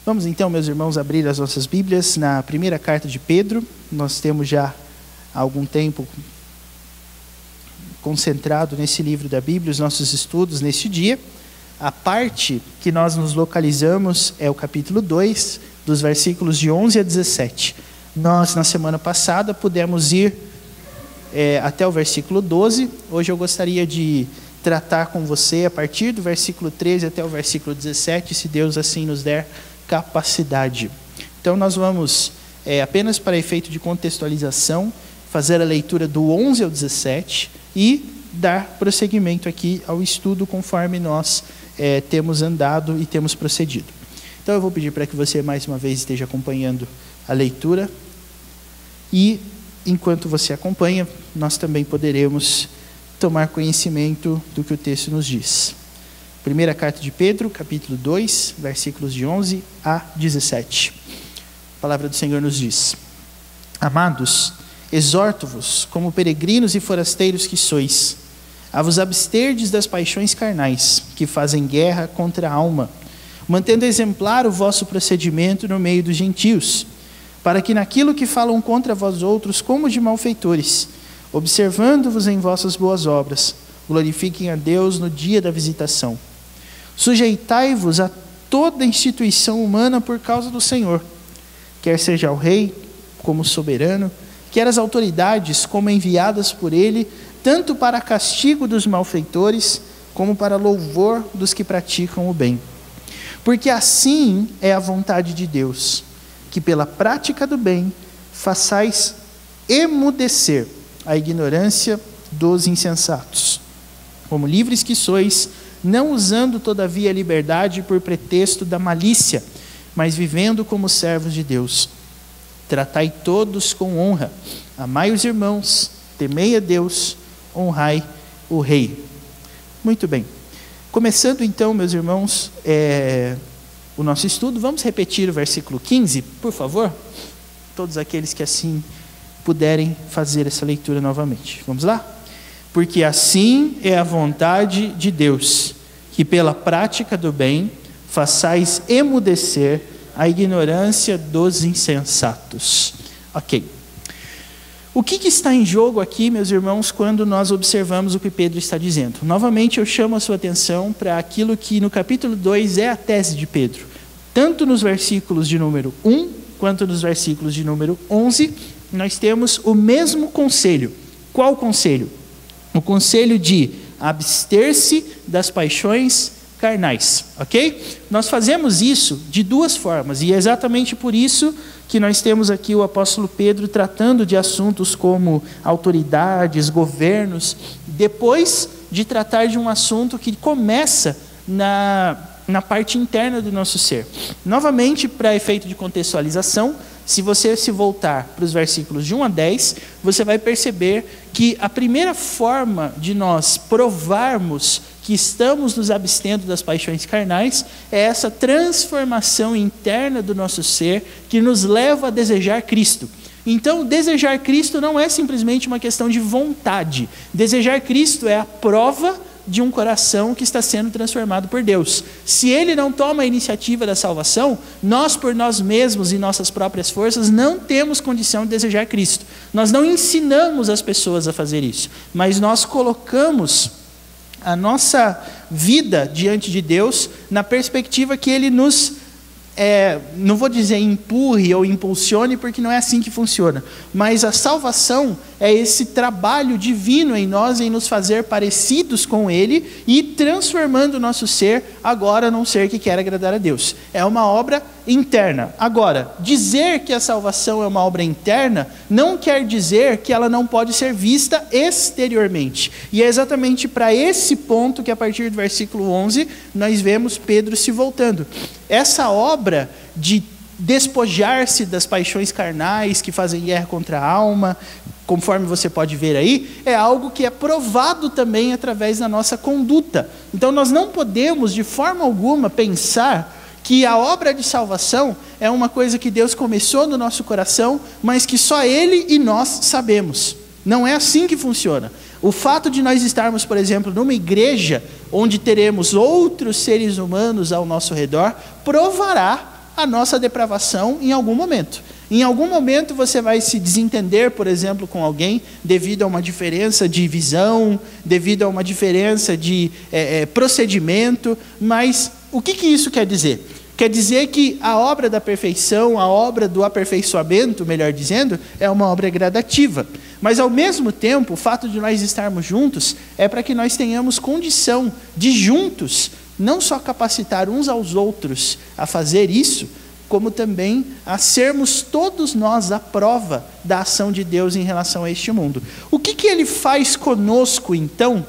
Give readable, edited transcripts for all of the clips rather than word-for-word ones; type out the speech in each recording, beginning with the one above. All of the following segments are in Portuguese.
Vamos então, meus irmãos, abrir as nossas Bíblias na primeira carta de Pedro. Nós temos já há algum tempo concentrado nesse livro da Bíblia, os nossos estudos neste dia. A parte que nós nos localizamos é o capítulo 2, dos versículos de 11 a 17. Nós, na semana passada, pudemos ir até o versículo 12. Hoje eu gostaria de tratar com você a partir do versículo 13 até o versículo 17, se Deus assim nos der capacidade. Então nós vamos, apenas para efeito de contextualização, fazer a leitura do 11 ao 17 e dar prosseguimento aqui ao estudo conforme nós temos andado e temos procedido. Então eu vou pedir para que você mais uma vez esteja acompanhando a leitura e enquanto você acompanha, nós também poderemos tomar conhecimento do que o texto nos diz. Primeira carta de Pedro, capítulo 2, versículos de 11 a 17. A palavra do Senhor nos diz: Amados, exorto-vos, como peregrinos e forasteiros que sois, a vos absterdes das paixões carnais, que fazem guerra contra a alma, mantendo exemplar o vosso procedimento no meio dos gentios, para que naquilo que falam contra vós outros, como de malfeitores, observando-vos em vossas boas obras, glorifiquem a Deus no dia da visitação. Sujeitai-vos a toda instituição humana por causa do Senhor, quer seja o rei como soberano, quer as autoridades como enviadas por ele, tanto para castigo dos malfeitores, como para louvor dos que praticam o bem. Porque assim é a vontade de Deus, que pela prática do bem façais emudecer a ignorância dos insensatos. Como livres que sois, não usando todavia a liberdade por pretexto da malícia, mas vivendo como servos de Deus. Tratai todos com honra, amai os irmãos, temei a Deus, honrai o rei. Muito bem. Começando então, meus irmãos, o nosso estudo, vamos repetir o versículo 15, por favor? Todos aqueles que assim puderem fazer essa leitura novamente. Vamos lá? Porque assim é a vontade de Deus, que pela prática do bem façais emudecer a ignorância dos insensatos. Ok. O que está em jogo aqui, meus irmãos, quando nós observamos o que Pedro está dizendo? Novamente eu chamo a sua atenção para aquilo que no capítulo 2 é a tese de Pedro. Tanto nos versículos de número 1, quanto nos versículos de número 11, nós temos o mesmo conselho. Qual conselho? O conselho de abster-se das paixões carnais, ok? Nós fazemos isso de duas formas, e é exatamente por isso que nós temos aqui o apóstolo Pedro tratando de assuntos como autoridades, governos, depois de tratar de um assunto que começa na parte interna do nosso ser. Novamente, para efeito de contextualização, se você se voltar para os versículos de 1 a 10, você vai perceber que a primeira forma de nós provarmos que estamos nos abstendo das paixões carnais é essa transformação interna do nosso ser que nos leva a desejar Cristo. Então, desejar Cristo não é simplesmente uma questão de vontade. Desejar Cristo é a prova de um coração que está sendo transformado por Deus. Se Ele não toma a iniciativa da salvação, nós por nós mesmos e nossas próprias forças não temos condição de desejar Cristo. Nós não ensinamos as pessoas a fazer isso, mas nós colocamos a nossa vida diante de Deus na perspectiva que Ele nos não vou dizer empurre ou impulsione, porque não é assim que funciona, mas a salvação é esse trabalho divino em nós, em nos fazer parecidos com Ele e transformando o nosso ser agora num ser que quer agradar a Deus. É uma obra interna. Agora, dizer que a salvação é uma obra interna não quer dizer que ela não pode ser vista exteriormente. E é exatamente para esse ponto que a partir do versículo 11 nós vemos Pedro se voltando. Essa obra de despojar-se das paixões carnais que fazem guerra contra a alma, conforme você pode ver aí, é algo que é provado também através da nossa conduta. Então nós não podemos de forma alguma pensar que a obra de salvação é uma coisa que Deus começou no nosso coração, mas que só Ele e nós sabemos. Não é assim que funciona. O fato de nós estarmos, por exemplo, numa igreja onde teremos outros seres humanos ao nosso redor, provará a nossa depravação em algum momento. Em algum momento você vai se desentender, por exemplo, com alguém, devido a uma diferença de visão, devido a uma diferença de procedimento, mas o que isso quer dizer? Quer dizer que a obra da perfeição, a obra do aperfeiçoamento, melhor dizendo, é uma obra gradativa. Mas, ao mesmo tempo, o fato de nós estarmos juntos é para que nós tenhamos condição de juntos, não só capacitar uns aos outros a fazer isso, como também a sermos todos nós a prova da ação de Deus em relação a este mundo. O que Ele faz conosco, então,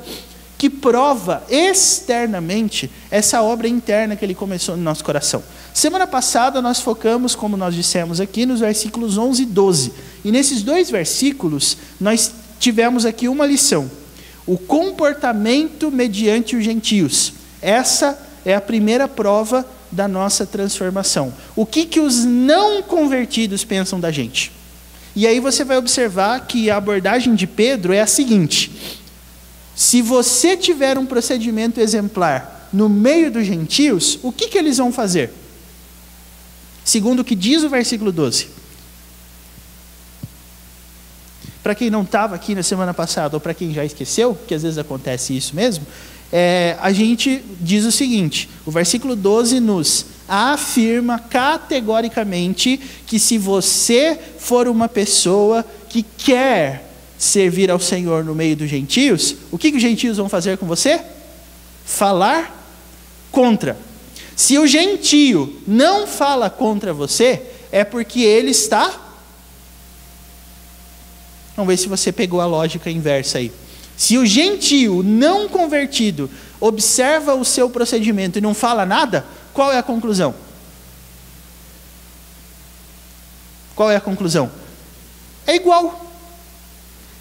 que prova externamente essa obra interna que Ele começou no nosso coração? Semana passada nós focamos, como nós dissemos aqui, nos versículos 11 e 12. E nesses 2 versículos nós tivemos aqui uma lição: o comportamento mediante os gentios. Essa é a primeira prova da nossa transformação. O que os não convertidos pensam da gente? E aí você vai observar que a abordagem de Pedro é a seguinte: se você tiver um procedimento exemplar no meio dos gentios, o que eles vão fazer? Segundo o que diz o versículo 12. Para quem não estava aqui na semana passada, ou para quem já esqueceu, que às vezes acontece isso mesmo, a gente diz o seguinte: o versículo 12 nos afirma categoricamente que se você for uma pessoa que quer servir ao Senhor no meio dos gentios, o que os gentios vão fazer com você? Falar contra. Se o gentio não fala contra você, é porque ele está... Vamos ver se você pegou a lógica inversa aí. Se o gentio não convertido observa o seu procedimento e não fala nada, qual é a conclusão? Qual é a conclusão? É igual.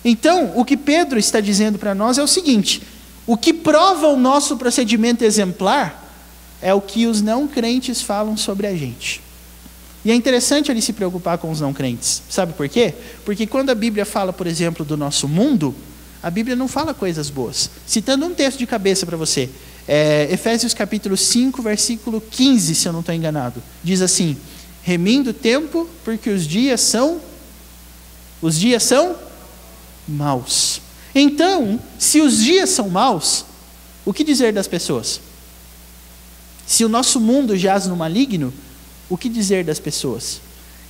Então, o que Pedro está dizendo para nós é o seguinte: o que prova o nosso procedimento exemplar é o que os não crentes falam sobre a gente. E é interessante ele se preocupar com os não crentes. Sabe por quê? Porque quando a Bíblia fala, por exemplo, do nosso mundo, a Bíblia não fala coisas boas. Citando um texto de cabeça para você, Efésios capítulo 5, versículo 15, se eu não estou enganado. Diz assim: remindo o tempo, porque os dias são maus. Então, se os dias são maus, o que dizer das pessoas? Se o nosso mundo jaz no maligno, o que dizer das pessoas?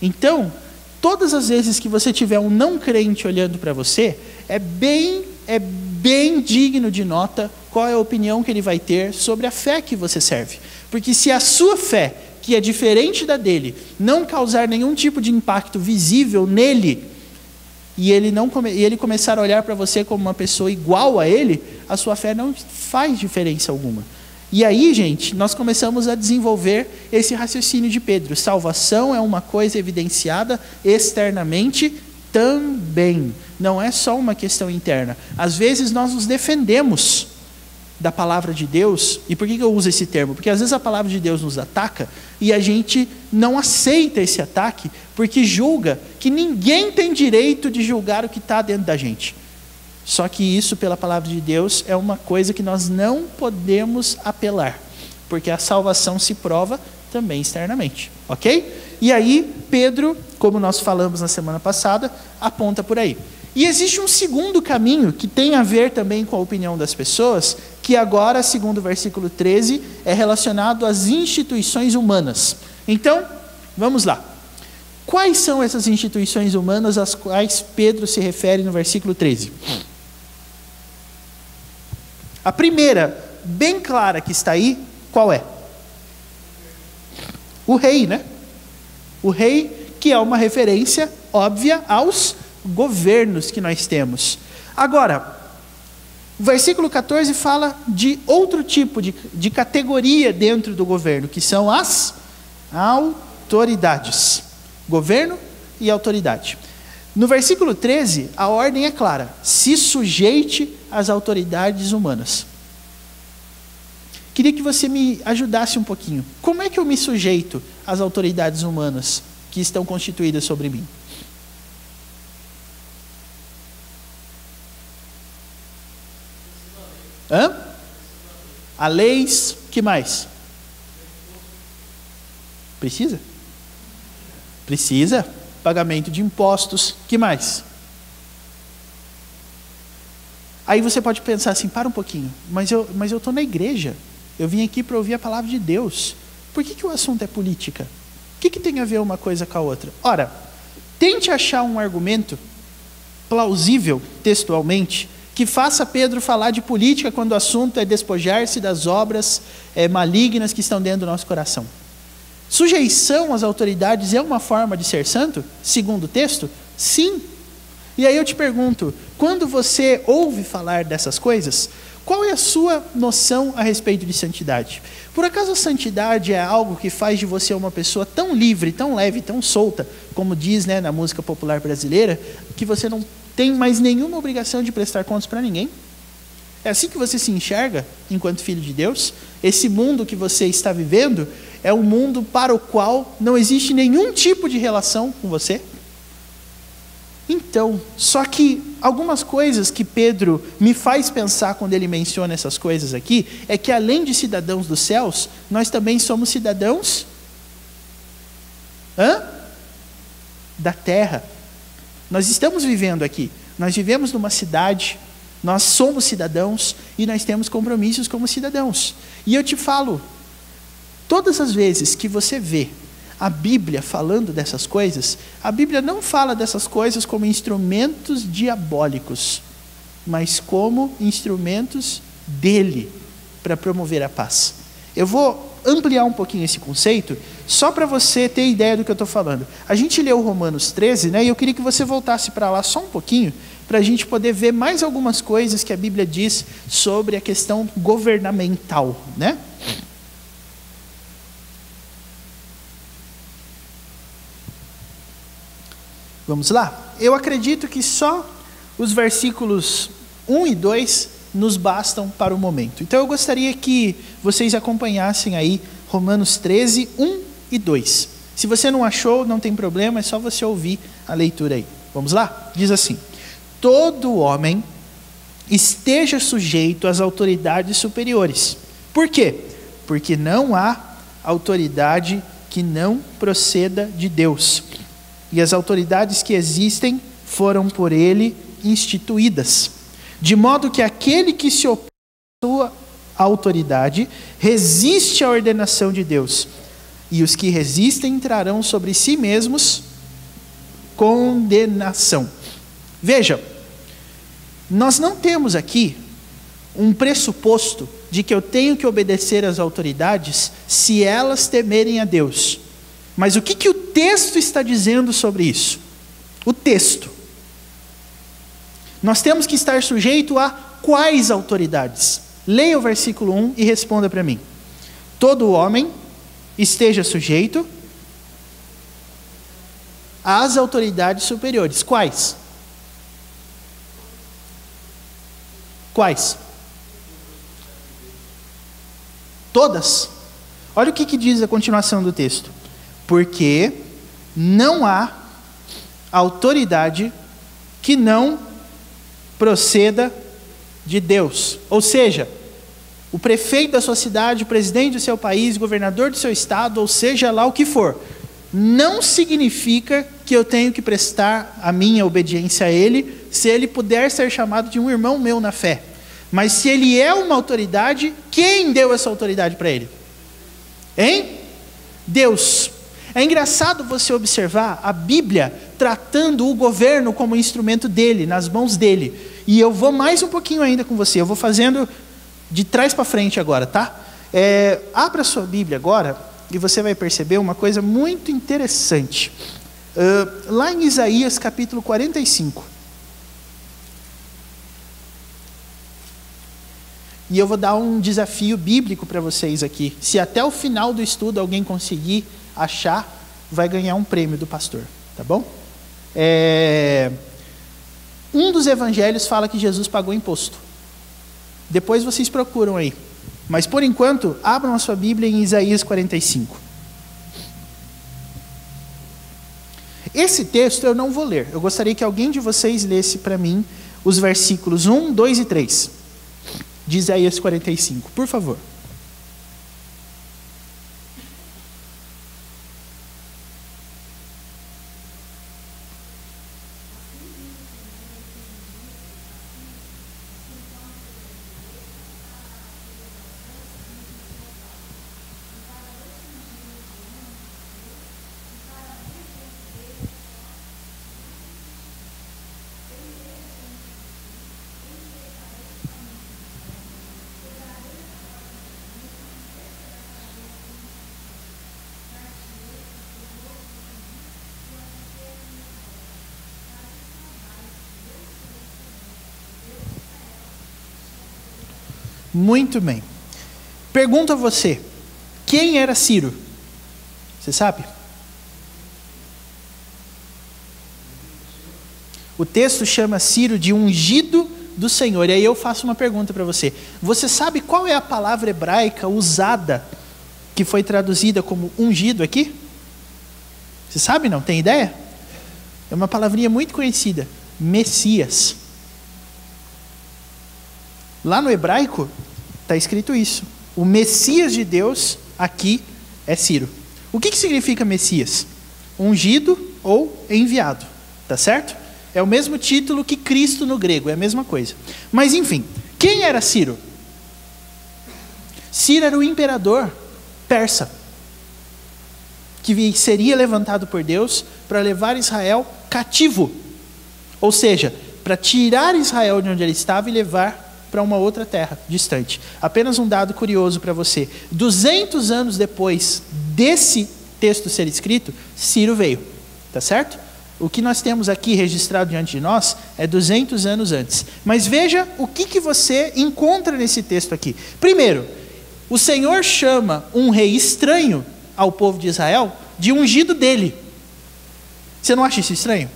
Então, todas as vezes que você tiver um não crente olhando para você, é bem digno de nota qual é a opinião que ele vai ter sobre a fé que você serve. Porque se a sua fé, que é diferente da dele, não causar nenhum tipo de impacto visível nele, e ele começar a olhar para você como uma pessoa igual a ele, a sua fé não faz diferença alguma. E aí, gente, nós começamos a desenvolver esse raciocínio de Pedro. Salvação é uma coisa evidenciada externamente também. Não é só uma questão interna. Às vezes nós nos defendemos da palavra de Deus. E por que eu uso esse termo? Porque às vezes a palavra de Deus nos ataca e a gente não aceita esse ataque porque julga que ninguém tem direito de julgar o que está dentro da gente. Só que isso, pela palavra de Deus, é uma coisa que nós não podemos apelar, porque a salvação se prova também externamente, ok? E aí, Pedro, como nós falamos na semana passada, aponta por aí. E existe um segundo caminho, que tem a ver também com a opinião das pessoas, que agora, segundo o versículo 13, é relacionado às instituições humanas. Então, vamos lá. Quais são essas instituições humanas às quais Pedro se refere no versículo 13? A primeira, bem clara que está aí, qual é? O rei, né? O rei, que é uma referência óbvia aos governos que nós temos. Agora, o versículo 14 fala de outro tipo de categoria dentro do governo, que são as autoridades. Governo e autoridade. No versículo 13, a ordem é clara: se sujeite às autoridades humanas. Queria que você me ajudasse um pouquinho. Como é que eu me sujeito às autoridades humanas que estão constituídas sobre mim? A leis, que mais? Precisa? Precisa. Pagamento de impostos. Que mais? Aí você pode pensar assim, para um pouquinho, mas eu estou na igreja. Eu vim aqui para ouvir a palavra de Deus. Por que o assunto é política? O que tem a ver uma coisa com a outra? Ora, tente achar um argumento plausível, textualmente, que faça Pedro falar de política quando o assunto é despojar-se das obras malignas que estão dentro do nosso coração. Sujeição às autoridades é uma forma de ser santo? Segundo o texto? Sim. E aí eu te pergunto, quando você ouve falar dessas coisas, qual é a sua noção a respeito de santidade? Por acaso a santidade é algo que faz de você uma pessoa tão livre, tão leve, tão solta, como diz, né, na música popular brasileira, que você não tem mais nenhuma obrigação de prestar contas para ninguém? É assim que você se enxerga enquanto filho de Deus? Esse mundo que você está vivendo é um mundo para o qual não existe nenhum tipo de relação com você? Então, só que algumas coisas que Pedro me faz pensar quando ele menciona essas coisas aqui, é que além de cidadãos dos céus, nós também somos cidadãos da terra. Nós estamos vivendo aqui, nós vivemos numa cidade, nós somos cidadãos e nós temos compromissos como cidadãos. E eu te falo, todas as vezes que você vê a Bíblia falando dessas coisas, a Bíblia não fala dessas coisas como instrumentos diabólicos, mas como instrumentos dele para promover a paz. Eu vou ampliar um pouquinho esse conceito, só para você ter ideia do que eu estou falando. A gente leu Romanos 13, né, e eu queria que você voltasse para lá só um pouquinho, para a gente poder ver mais algumas coisas que a Bíblia diz sobre a questão governamental, né? Vamos lá? Eu acredito que só os versículos 1 e 2 nos bastam para o momento. Então eu gostaria que vocês acompanhassem aí Romanos 13, 1 e 2. Se você não achou, não tem problema, é só você ouvir a leitura aí. Vamos lá? Diz assim: todo homem esteja sujeito às autoridades superiores. Por quê? Porque não há autoridade que não proceda de Deus. E as autoridades que existem foram por ele instituídas. De modo que aquele que se opõe à sua autoridade resiste à ordenação de Deus. E os que resistem trarão sobre si mesmos condenação. Veja, nós não temos aqui um pressuposto de que eu tenho que obedecer às autoridades se elas temerem a Deus. Mas o que o texto está dizendo sobre isso? O texto. Nós temos que estar sujeito a quais autoridades? Leia o versículo 1 e responda para mim. Todo homem esteja sujeito às autoridades superiores. Quais? Quais? Todas? Olha o que diz a continuação do texto. Porque não há autoridade que não proceda de Deus. Ou seja, o prefeito da sua cidade, o presidente do seu país, o governador do seu estado, ou seja lá o que for, não significa que eu tenho que prestar a minha obediência a ele, se ele puder ser chamado de um irmão meu na fé. Mas se ele é uma autoridade, quem deu essa autoridade para ele? Hein? Deus. É engraçado você observar a Bíblia tratando o governo como instrumento dele, nas mãos dele. E eu vou mais um pouquinho ainda com você, eu vou fazendo de trás para frente agora, tá? Abra a sua Bíblia agora e você vai perceber uma coisa muito interessante. Lá em Isaías capítulo 45. E eu vou dar um desafio bíblico para vocês aqui. Se até o final do estudo alguém conseguir achar, vai ganhar um prêmio do pastor, tá bom? Um dos evangelhos fala que Jesus pagou imposto. Depois vocês procuram aí. Mas por enquanto, abram a sua Bíblia em Isaías 45. Esse texto eu não vou ler. Eu gostaria que alguém de vocês lesse para mim os versículos 1, 2 e 3 de Isaías 45, por favor. Muito bem. Pergunto a você, quem era Ciro? Você sabe? O texto chama Ciro de ungido do Senhor. E aí eu faço uma pergunta para você. Você sabe qual é a palavra hebraica usada, que foi traduzida como ungido aqui? Você sabe, não? Tem ideia? É uma palavrinha muito conhecida. Messias. Lá no hebraico está escrito isso. O Messias de Deus aqui é Ciro. O que significa Messias? Ungido ou enviado. Tá certo? É o mesmo título que Cristo no grego, é a mesma coisa. Mas enfim, quem era Ciro? Ciro era o imperador persa, que seria levantado por Deus para levar Israel cativo. Ou seja, para tirar Israel de onde ele estava e levar para uma outra terra distante. Apenas um dado curioso para você. 200 anos depois desse texto ser escrito, Ciro veio. Tá certo? O que nós temos aqui registrado diante de nós é 200 anos antes. Mas veja o que você encontra nesse texto aqui. Primeiro, o Senhor chama um rei estranho ao povo de Israel de ungido dele. Você não acha isso estranho?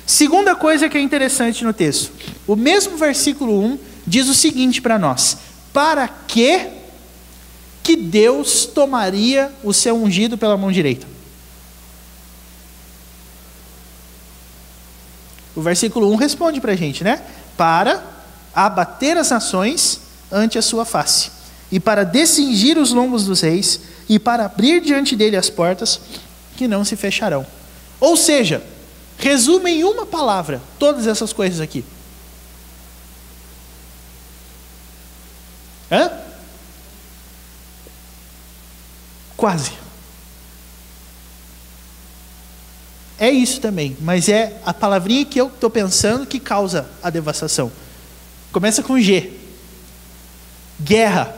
Segunda coisa que é interessante no texto. O mesmo versículo 1 diz o seguinte para nós: para que Deus tomaria o seu ungido pela mão direita? O versículo 1 responde para a gente, né? Para abater as nações ante a sua face, e para descingir os lombos dos reis, e para abrir diante dele as portas que não se fecharão. Ou seja, resume em uma palavra todas essas coisas aqui. Hã? Quase. É isso também, mas é a palavrinha que eu estou pensando que causa a devastação. Começa com G. Guerra.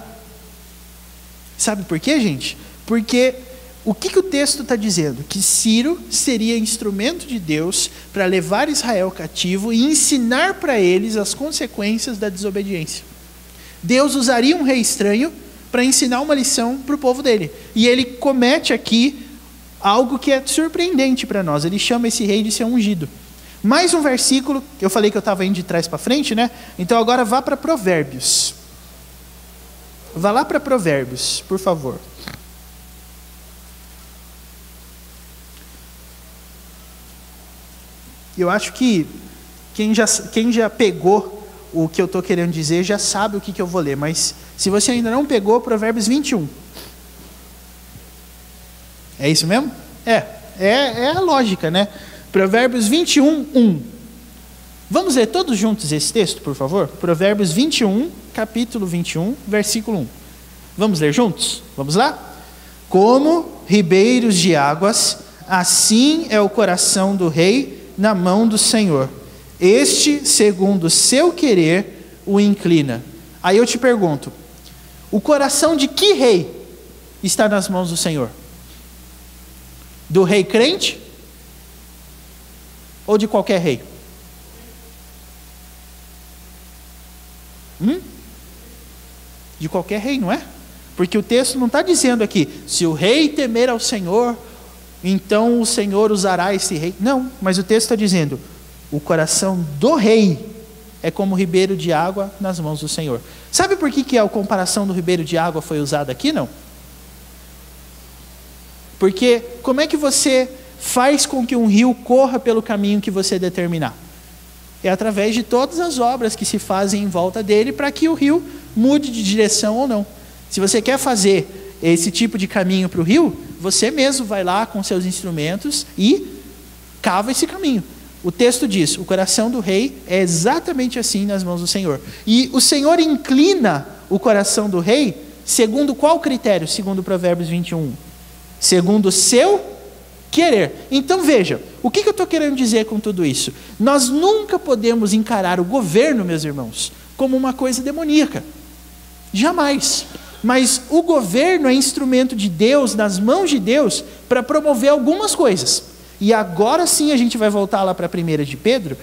Sabe por quê, gente? Porque o que o texto está dizendo? Que Ciro seria instrumento de Deus para levar Israel cativo e ensinar para eles as consequências da desobediência. Deus usaria um rei estranho para ensinar uma lição para o povo dele. E ele comete aqui algo que é surpreendente para nós. Ele chama esse rei de ser ungido. Mais um versículo, eu falei que eu estava indo de trás para frente, né? Então agora vá para Provérbios. Vá lá para Provérbios, por favor. Eu acho que quem já pegou o que eu estou querendo dizer já sabe o que eu vou ler, mas se você ainda não pegou, Provérbios 21. É isso mesmo? É a lógica, né? Provérbios 21, 1. Vamos ler todos juntos esse texto, por favor? Provérbios 21, capítulo 21, versículo 1. Vamos ler juntos? Vamos lá? Como ribeiros de águas, assim é o coração do rei na mão do Senhor. Este, segundo o seu querer, o inclina. Aí eu te pergunto, o coração de que rei está nas mãos do Senhor? Do rei crente? Ou de qualquer rei? De qualquer rei, não é? Porque o texto não está dizendo aqui, se o rei temer ao Senhor, então o Senhor usará esse rei. Não, mas o texto está dizendo, o coração do rei é como ribeiro de água nas mãos do Senhor. Sabe por que a comparação do ribeiro de água foi usada aqui, não? Porque como é que você faz com que um rio corra pelo caminho que você determinar? É através de todas as obras que se fazem em volta dele para que o rio mude de direção ou não. Se você quer fazer esse tipo de caminho para o rio, você mesmo vai lá com seus instrumentos e cava esse caminho. O texto diz, o coração do rei é exatamente assim nas mãos do Senhor. E o Senhor inclina o coração do rei segundo qual critério? Segundo Provérbios 21. Segundo o seu querer. Então veja, o que eu estou querendo dizer com tudo isso? Nós nunca podemos encarar o governo, meus irmãos, como uma coisa demoníaca. Jamais. Mas o governo é instrumento de Deus, nas mãos de Deus, para promover algumas coisas. E agora sim a gente vai voltar lá para a 1 de Pedro,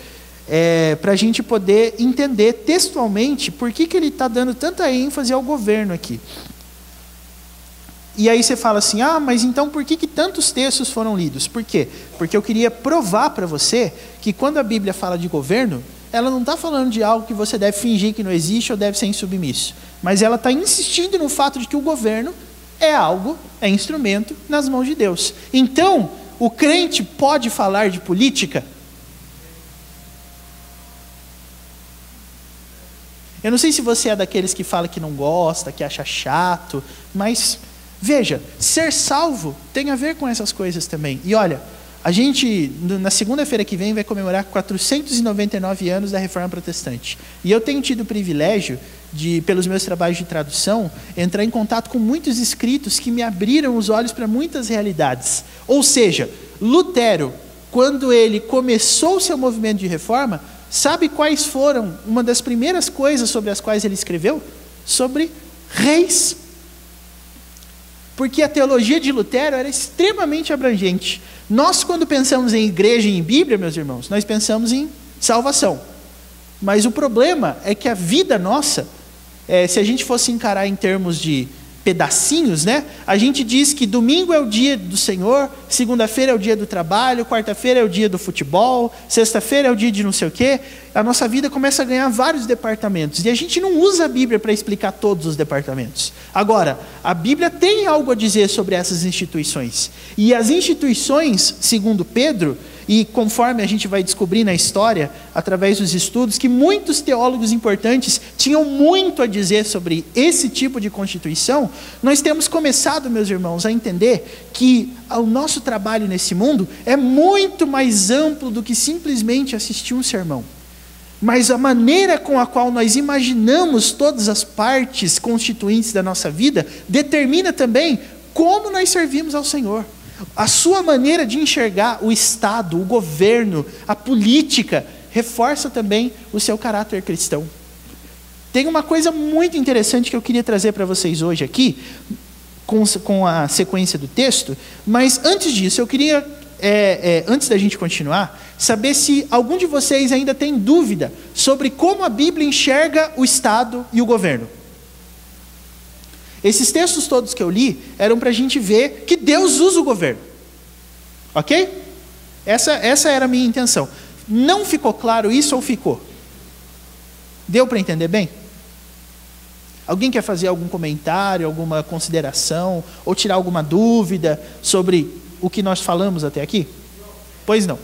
para a gente poder entender textualmente por que ele está dando tanta ênfase ao governo aqui. E aí você fala assim, mas então por que tantos textos foram lidos? Por quê? Porque eu queria provar para você que quando a Bíblia fala de governo, ela não está falando de algo que você deve fingir que não existe ou deve ser insubmisso. Mas ela está insistindo no fato de que o governo é instrumento nas mãos de Deus. Então, o crente pode falar de política? Eu não sei se você é daqueles que fala que não gosta, que acha chato, mas veja, ser salvo tem a ver com essas coisas também. E olha, a gente, na segunda-feira que vem, vai comemorar 499 anos da Reforma Protestante. E eu tenho tido o privilégio de, pelos meus trabalhos de tradução, entrar em contato com muitos escritos que me abriram os olhos para muitas realidades. Ou seja, Lutero, quando ele começou o seu movimento de reforma, sabe quais foram uma das primeiras coisas sobre as quais ele escreveu? Sobre reis. Porque a teologia de Lutero era extremamente abrangente. Nós, quando pensamos em igreja e em Bíblia, meus irmãos, nós pensamos em salvação. Mas o problema é que a vida nossa, se a gente fosse encarar em termos de pedacinhos, né? A gente diz que domingo é o dia do Senhor, segunda-feira é o dia do trabalho, quarta-feira é o dia do futebol, sexta-feira é o dia de não sei o quê. A nossa vida começa a ganhar vários departamentos. E a gente não usa a Bíblia para explicar todos os departamentos. Agora, a Bíblia tem algo a dizer sobre essas instituições. E as instituições, segundo Pedro, e conforme a gente vai descobrir na história, através dos estudos, que muitos teólogos importantes tinham muito a dizer sobre esse tipo de constituição, nós temos começado, meus irmãos, a entender que o nosso trabalho nesse mundo é muito mais amplo do que simplesmente assistir um sermão. Mas a maneira com a qual nós imaginamos todas as partes constituintes da nossa vida determina também como nós servimos ao Senhor. A sua maneira de enxergar o Estado, o governo, a política, reforça também o seu caráter cristão. Tem uma coisa muito interessante que eu queria trazer para vocês hoje aqui, com a sequência do texto, mas antes disso, eu queria, antes da gente continuar, saber se algum de vocês ainda tem dúvida sobre como a Bíblia enxerga o Estado e o governo. Esses textos todos que eu li eram para a gente ver que Deus usa o governo. Ok? Essa era a minha intenção. Não ficou claro isso ou ficou? Deu para entender bem? Alguém quer fazer algum comentário, alguma consideração, ou tirar alguma dúvida sobre o que nós falamos até aqui? Pois não.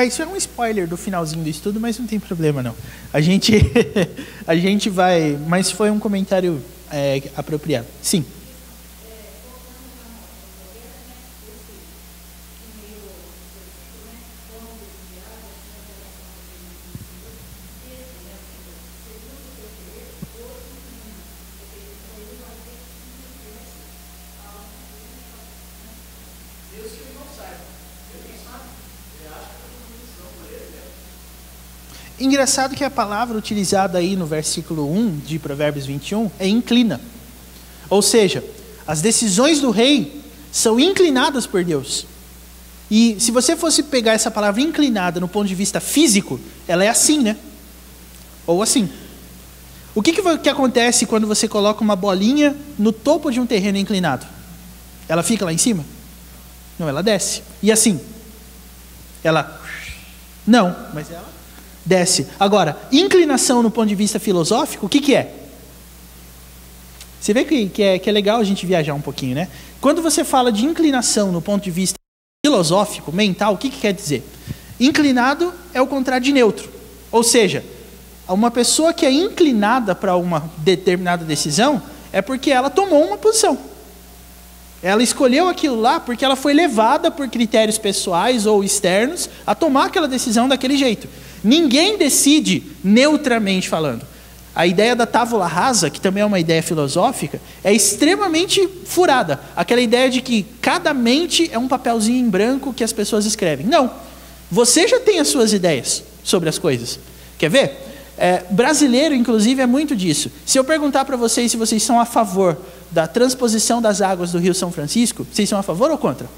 Isso é um spoiler do finalzinho do estudo, mas não tem problema não. A gente vai, mas foi um comentário apropriado. Sim. Engraçado que a palavra utilizada aí no versículo 1 de Provérbios 21 é inclina. Ou seja, as decisões do rei são inclinadas por Deus. E se você fosse pegar essa palavra inclinada no ponto de vista físico, ela é assim, né? Ou assim. O que acontece quando você coloca uma bolinha no topo de um terreno inclinado? Ela fica lá em cima? Não, ela desce. E assim? Ela... Não, mas ela... desce. Agora, inclinação no ponto de vista filosófico, o que é? Você vê que é legal a gente viajar um pouquinho, né? Quando você fala de inclinação no ponto de vista filosófico, mental, o que quer dizer? Inclinado é o contrário de neutro. Ou seja, uma pessoa que é inclinada para uma determinada decisão é porque ela tomou uma posição. Ela escolheu aquilo lá porque ela foi levada por critérios pessoais ou externos a tomar aquela decisão daquele jeito. Ninguém decide neutramente falando. A ideia da tábula rasa, que também é uma ideia filosófica, é extremamente furada. Aquela ideia de que cada mente é um papelzinho em branco que as pessoas escrevem. Não. Você já tem as suas ideias sobre as coisas. Quer ver? Brasileiro, inclusive, é muito disso. Se eu perguntar para vocês se vocês são a favor da transposição das águas do Rio São Francisco, vocês são a favor ou contra?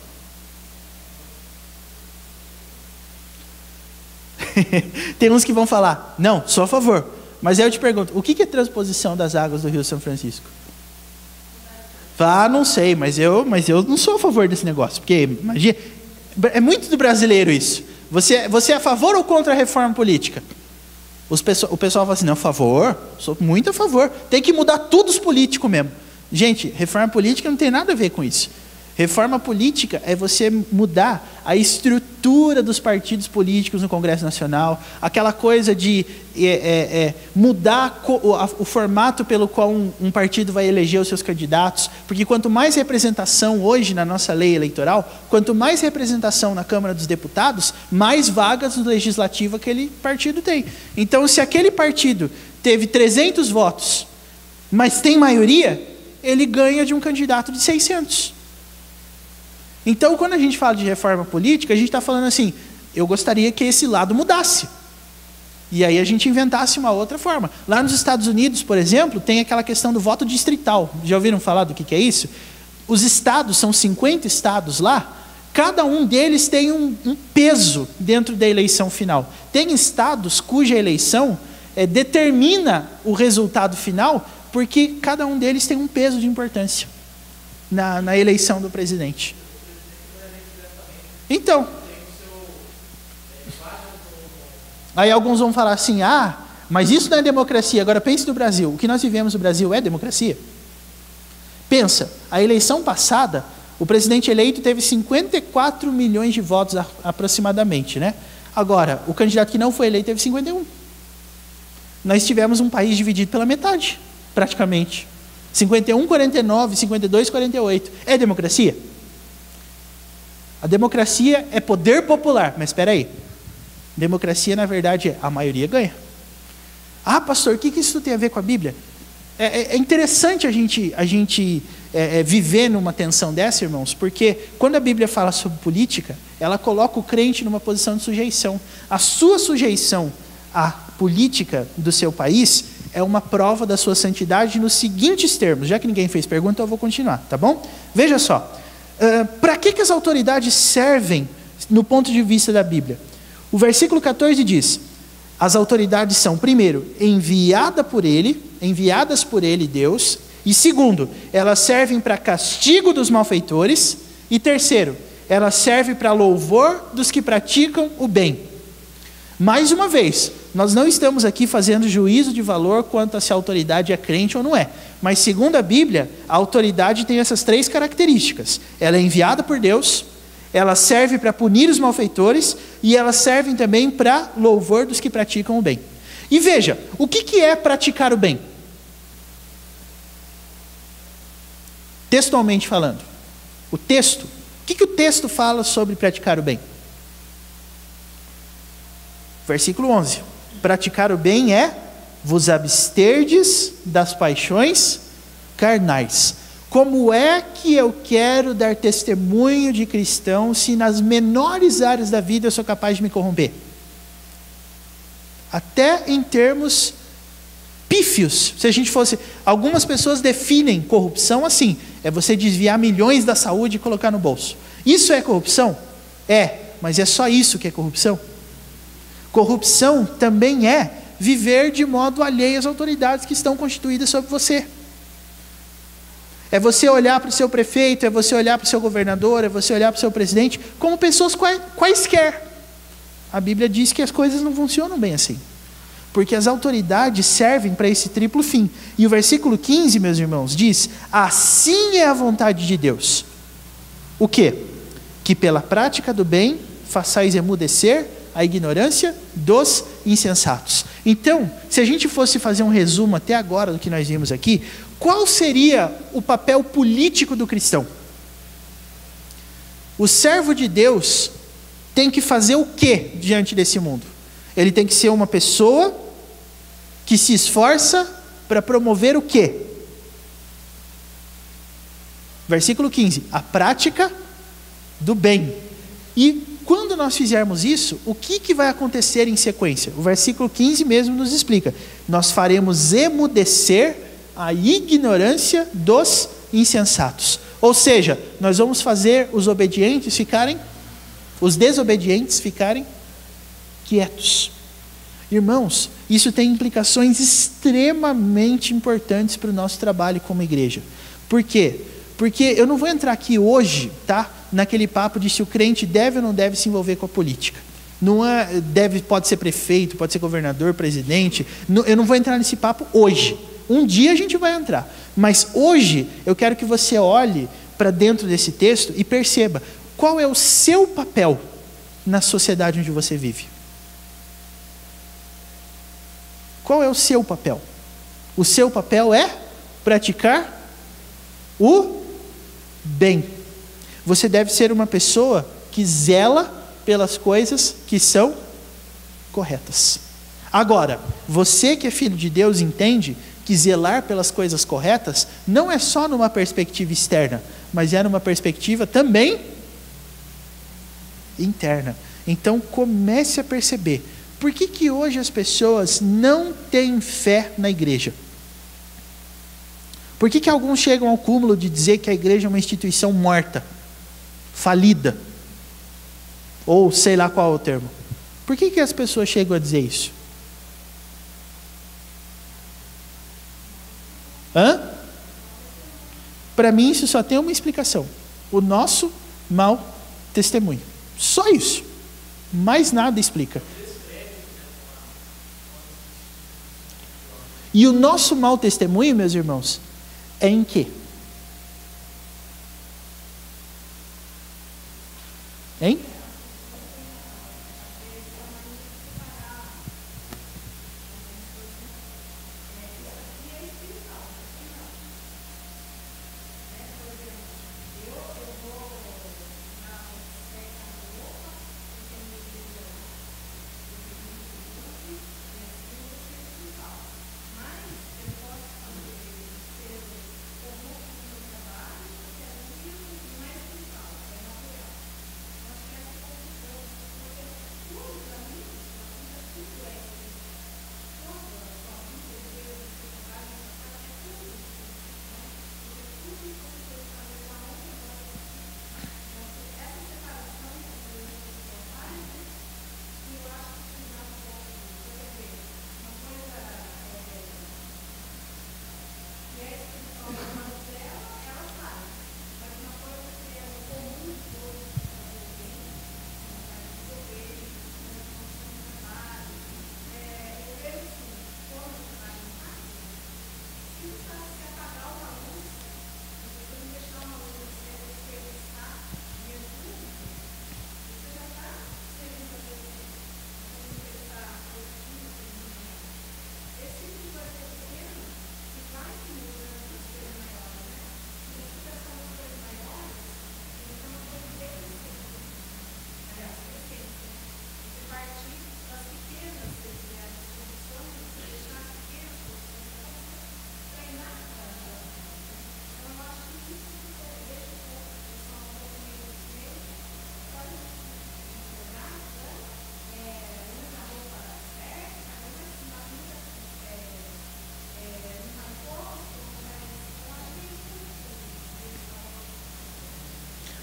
Tem uns que vão falar, não, sou a favor. Mas aí eu te pergunto, o que é transposição das águas do Rio São Francisco? Não sei, mas eu não sou a favor desse negócio. Porque, imagina, é muito do brasileiro isso. Você é a favor ou contra a reforma política? O pessoal fala assim, não, a favor, sou muito a favor. Tem que mudar tudo os políticos mesmo. Gente, reforma política não tem nada a ver com isso. Reforma política é você mudar a estrutura dos partidos políticos no Congresso Nacional, aquela coisa de mudar o formato pelo qual um partido vai eleger os seus candidatos, porque quanto mais representação hoje na nossa lei eleitoral, quanto mais representação na Câmara dos Deputados, mais vagas no legislativo aquele partido tem. Então, se aquele partido teve 300 votos, mas tem maioria, ele ganha de um candidato de 600. Então, quando a gente fala de reforma política, a gente está falando assim, eu gostaria que esse lado mudasse. E aí a gente inventasse uma outra forma. Lá nos Estados Unidos, por exemplo, tem aquela questão do voto distrital. Já ouviram falar do que é isso? Os estados, são 50 estados lá, cada um deles tem um peso dentro da eleição final. Tem estados cuja eleição determina o resultado final, porque cada um deles tem um peso de importância na eleição do presidente. Então, aí alguns vão falar assim, mas isso não é democracia. Agora pense no Brasil, o que nós vivemos no Brasil é democracia? Pensa, a eleição passada, o presidente eleito teve 54 milhões de votos aproximadamente, né? Agora, o candidato que não foi eleito teve 51. Nós tivemos um país dividido pela metade, praticamente. 51, 49, 52, 48. É democracia? A democracia é poder popular, mas espera aí. Democracia, na verdade, é a maioria ganha. Pastor, o que isso tem a ver com a Bíblia? É interessante a gente viver numa tensão dessa, irmãos, porque quando a Bíblia fala sobre política, ela coloca o crente numa posição de sujeição. A sua sujeição à política do seu país é uma prova da sua santidade nos seguintes termos. Já que ninguém fez pergunta, eu vou continuar, tá bom? Veja só. Para que as autoridades servem no ponto de vista da Bíblia? O versículo 14 diz, as autoridades são, primeiro, enviadas por ele, Deus, e segundo, elas servem para castigo dos malfeitores, e terceiro, elas servem para louvor dos que praticam o bem. Mais uma vez, nós não estamos aqui fazendo juízo de valor quanto a se a autoridade é crente ou não é. Mas segundo a Bíblia, a autoridade tem essas 3 características. Ela é enviada por Deus, ela serve para punir os malfeitores e ela serve também para louvor dos que praticam o bem. E veja, o que é praticar o bem? Textualmente falando. O texto. O que o texto fala sobre praticar o bem? Versículo 11. Praticar o bem é vos absterdes das paixões carnais. Como é que eu quero dar testemunho de cristão se nas menores áreas da vida eu sou capaz de me corromper? Até em termos pífios. Se a gente fosse... Algumas pessoas definem corrupção assim. É você desviar milhões da saúde e colocar no bolso. Isso é corrupção? Mas é só isso que é corrupção? Corrupção também é viver de modo alheio às autoridades que estão constituídas sobre você. É você olhar para o seu prefeito, é você olhar para o seu governador, é você olhar para o seu presidente como pessoas quaisquer. A Bíblia diz que as coisas não funcionam bem assim. Porque as autoridades servem para esse triplo fim. E o versículo 15, meus irmãos, diz, assim é a vontade de Deus. O quê? Que pela prática do bem façais emudecer a ignorância dos insensatos. Então, se a gente fosse fazer um resumo até agora do que nós vimos aqui, qual seria o papel político do cristão? O servo de Deus tem que fazer o quê diante desse mundo? Ele tem que ser uma pessoa que se esforça para promover o quê? Versículo 15, a prática do bem. E quando nós fizermos isso, o que vai acontecer em sequência? O versículo 15 mesmo nos explica. Nós faremos emudecer a ignorância dos insensatos. Ou seja, nós vamos fazer os desobedientes ficarem quietos. Irmãos, isso tem implicações extremamente importantes para o nosso trabalho como igreja. Por quê? Porque eu não vou entrar aqui hoje, tá, naquele papo de se o crente deve ou não deve se envolver com a política. Pode ser prefeito, pode ser governador, presidente. Eu não vou entrar nesse papo hoje. Um dia a gente vai entrar. Mas hoje eu quero que você olhe para dentro desse texto e perceba qual é o seu papel na sociedade onde você vive. Qual é o seu papel? O seu papel é praticar o bem. Você deve ser uma pessoa que zela pelas coisas que são corretas. Agora, você que é filho de Deus entende que zelar pelas coisas corretas não é só numa perspectiva externa, mas é numa perspectiva também interna. Então comece a perceber por que hoje as pessoas não têm fé na igreja. Por que alguns chegam ao cúmulo de dizer que a igreja é uma instituição morta, falida, ou sei lá qual é o termo? Por que as pessoas chegam a dizer isso? Para mim isso só tem uma explicação: o nosso mau testemunho. Só isso. Mais nada explica. E o nosso mau testemunho, meus irmãos, é em quê? Hein?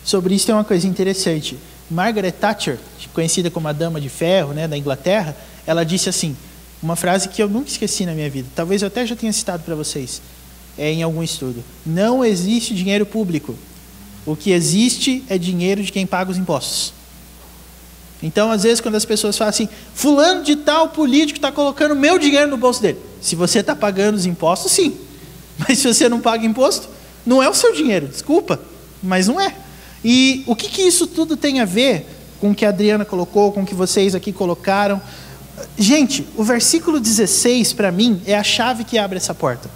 Sobre isso tem uma coisa interessante. Margaret Thatcher, conhecida como a Dama de Ferro, né, da Inglaterra, ela disse assim, uma frase que eu nunca esqueci na minha vida, talvez eu até já tenha citado para vocês, em algum estudo: não existe dinheiro público, o que existe é dinheiro de quem paga os impostos. Então, às vezes, quando as pessoas falam assim, fulano de tal político está colocando meu dinheiro no bolso dele. Se você está pagando os impostos, sim. Mas se você não paga imposto, não é o seu dinheiro, desculpa, mas não é. E o que isso tudo tem a ver com o que a Adriana colocou, com o que vocês aqui colocaram? Gente, o versículo 16, para mim, é a chave que abre essa porta.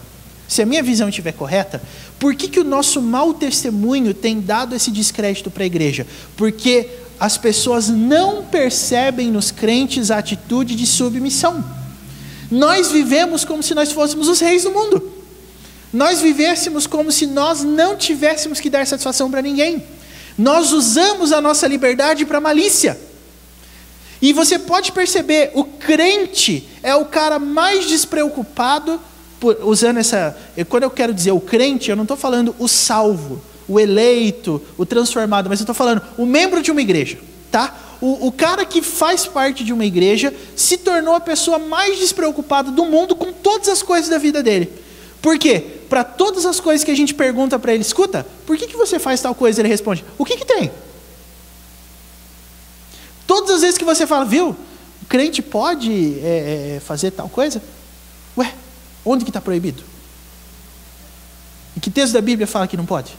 se a minha visão estiver correta, por que o nosso mau testemunho tem dado esse descrédito para a igreja? Porque as pessoas não percebem nos crentes a atitude de submissão. Nós vivemos como se nós fôssemos os reis do mundo. Nós vivêssemos como se nós não tivéssemos que dar satisfação para ninguém. Nós usamos a nossa liberdade para malícia. E você pode perceber, o crente é o cara mais despreocupado, usando essa... Quando eu quero dizer o crente, eu não estou falando o salvo, o eleito, o transformado, mas eu estou falando o membro de uma igreja, tá? O cara que faz parte de uma igreja se tornou a pessoa mais despreocupada do mundo com todas as coisas da vida dele. Por quê? Para todas as coisas que a gente pergunta para ele, escuta, por que você faz tal coisa? Ele responde, o que tem? Todas as vezes que você fala, viu, o crente pode fazer tal coisa? Ué, onde que está proibido? Em que texto da Bíblia fala que não pode?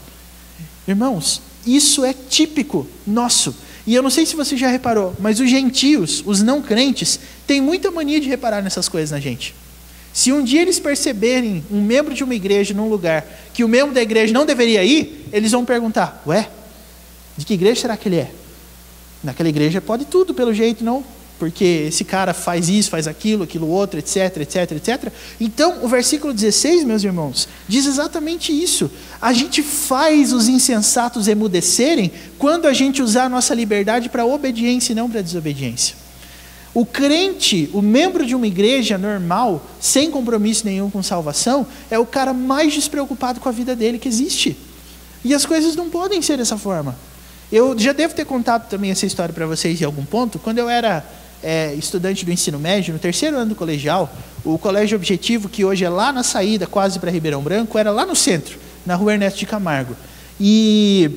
Irmãos, isso é típico nosso. E eu não sei se você já reparou, mas os gentios, os não crentes, têm muita mania de reparar nessas coisas na gente. Se um dia eles perceberem um membro de uma igreja num lugar que o membro da igreja não deveria ir, eles vão perguntar, ué, de que igreja será que ele é? Naquela igreja pode tudo pelo jeito, não? Porque esse cara faz isso, faz aquilo, aquilo outro, etc, etc, etc. Então, o versículo 16, meus irmãos, diz exatamente isso. A gente faz os insensatos emudecerem quando a gente usar a nossa liberdade para obediência e não para desobediência. O crente, o membro de uma igreja normal, sem compromisso nenhum com salvação, é o cara mais despreocupado com a vida dele que existe. E as coisas não podem ser dessa forma. Eu já devo ter contado também essa história para vocês em algum ponto. Quando eu era estudante do ensino médio, no 3º ano do colegial, o colégio Objetivo, que hoje é lá na saída, quase para Ribeirão Branco, era lá no centro, na rua Ernesto de Camargo. E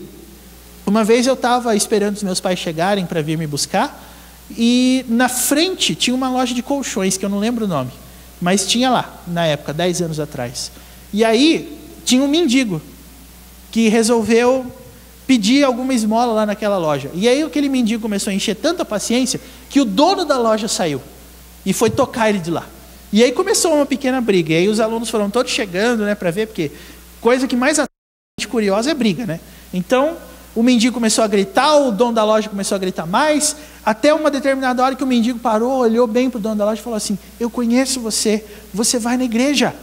uma vez eu estava esperando os meus pais chegarem para vir me buscar, e na frente tinha uma loja de colchões, que eu não lembro o nome, mas tinha lá, na época, 10 anos atrás. E aí tinha um mendigo que resolveu pedir alguma esmola lá naquela loja. E aí aquele mendigo começou a encher tanta paciência que o dono da loja saiu e foi tocar ele de lá. E aí começou uma pequena briga. E aí os alunos foram todos chegando, né, para ver, porque coisa que mais a gente curiosa é briga, né? Então o mendigo começou a gritar, o dono da loja começou a gritar mais, até uma determinada hora que o mendigo parou, olhou bem para o dono da loja e falou assim, eu conheço você, você vai na igreja.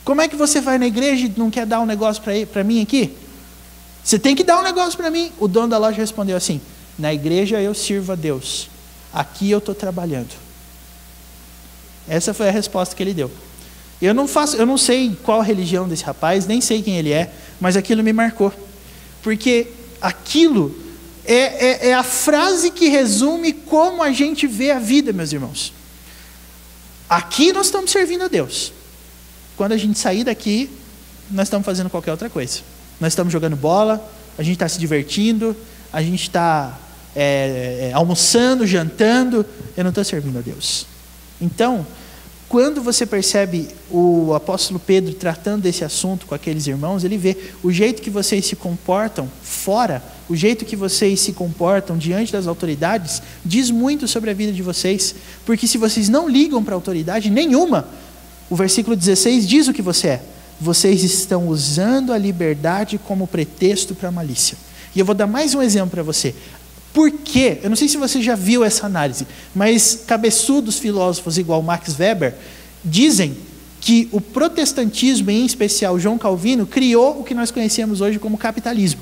Como é que você vai na igreja e não quer dar um negócio para mim aqui? Você tem que dar um negócio para mim. O dono da loja respondeu assim, na igreja eu sirvo a Deus, aqui eu estou trabalhando. Essa foi a resposta que ele deu. Eu não sei qual a religião desse rapaz, nem sei quem ele é, mas aquilo me marcou. Porque aquilo é a frase que resume como a gente vê a vida, meus irmãos. Aqui nós estamos servindo a Deus. Quando a gente sair daqui, nós estamos fazendo qualquer outra coisa. Nós estamos jogando bola, a gente está se divertindo, a gente está almoçando, jantando. Eu não estou servindo a Deus. Então, quando você percebe o apóstolo Pedro tratando desse assunto com aqueles irmãos, ele vê o jeito que vocês se comportam fora, o jeito que vocês se comportam diante das autoridades, diz muito sobre a vida de vocês. Porque se vocês não ligam para autoridade nenhuma, o versículo 16 diz o que você é. Vocês estão usando a liberdade como pretexto para a malícia. E eu vou dar mais um exemplo para você. Por quê? Eu não sei se você já viu essa análise, mas cabeçudos filósofos igual Max Weber dizem que o protestantismo, em especial João Calvino, criou o que nós conhecemos hoje como capitalismo.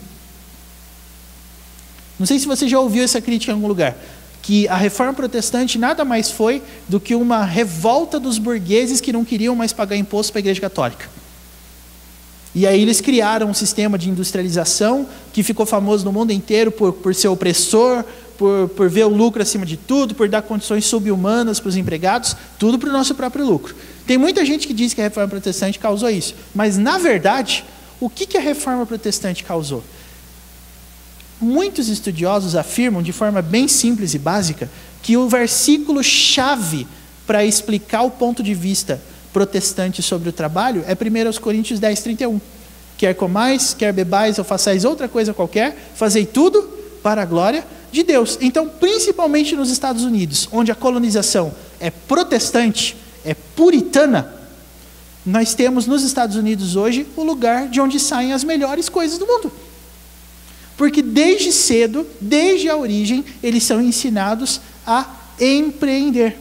Não sei se você já ouviu essa crítica em algum lugar, que a reforma protestante nada mais foi do que uma revolta dos burgueses que não queriam mais pagar imposto para a Igreja Católica. E aí eles criaram um sistema de industrialização que ficou famoso no mundo inteiro por ser opressor, por ver o lucro acima de tudo, por dar condições subhumanas para os empregados, tudo para o nosso próprio lucro. Tem muita gente que diz que a reforma protestante causou isso, mas na verdade, o que a reforma protestante causou? Muitos estudiosos afirmam, de forma bem simples e básica, que o versículo-chave para explicar o ponto de vista protestante sobre o trabalho é 1 Coríntios 10, 31. Quer comais, quer bebais ou façais outra coisa qualquer, fazei tudo para a glória de Deus. Então, principalmente nos Estados Unidos, onde a colonização é protestante, é puritana, nós temos nos Estados Unidos hoje o lugar de onde saem as melhores coisas do mundo. Porque desde cedo, desde a origem, eles são ensinados a empreender,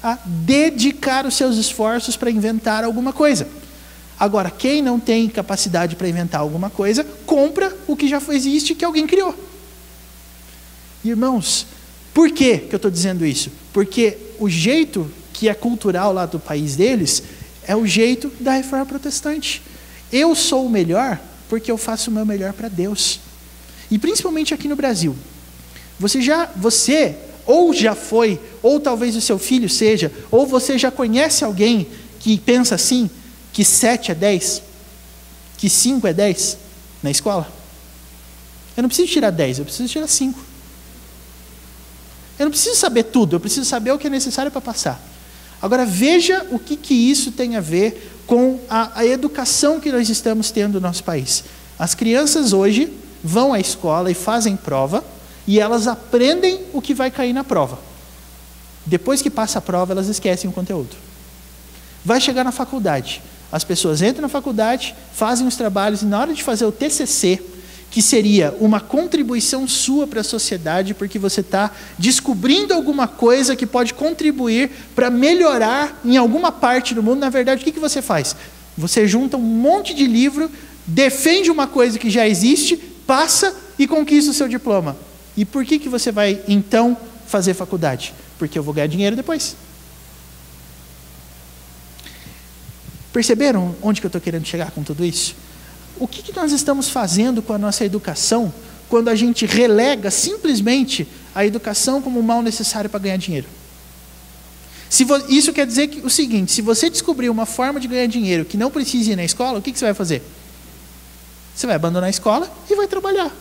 a dedicar os seus esforços para inventar alguma coisa. Agora, quem não tem capacidade para inventar alguma coisa, compra o que já existe, que alguém criou. Irmãos, por que eu estou dizendo isso? Porque o jeito que é cultural lá do país deles é o jeito da reforma protestante. Eu sou o melhor porque eu faço o meu melhor para Deus. E principalmente aqui no Brasil. Você ou já foi, ou talvez o seu filho seja, ou você já conhece alguém que pensa assim, que 7 é 10, que 5 é 10 na escola? Eu não preciso tirar 10, eu preciso tirar 5. Eu não preciso saber tudo, eu preciso saber o que é necessário para passar. Agora veja o que isso tem a ver com a educação que nós estamos tendo no nosso país. As crianças hoje vão à escola e fazem prova, e elas aprendem o que vai cair na prova. Depois que passa a prova, elas esquecem o conteúdo. Vai chegar na faculdade. As pessoas entram na faculdade, fazem os trabalhos, e na hora de fazer o TCC, que seria uma contribuição sua para a sociedade, porque você está descobrindo alguma coisa que pode contribuir para melhorar em alguma parte do mundo, na verdade, o que você faz? Você junta um monte de livro, defende uma coisa que já existe, passa e conquista o seu diploma. E por que você vai, então, fazer faculdade? Porque eu vou ganhar dinheiro depois. Perceberam onde que eu estou querendo chegar com tudo isso? O que nós estamos fazendo com a nossa educação quando a gente relega simplesmente a educação como um mal necessário para ganhar dinheiro? Isso quer dizer o seguinte: se você descobrir uma forma de ganhar dinheiro que não precisa ir na escola, o que você vai fazer? Você vai abandonar a escola e vai trabalhar.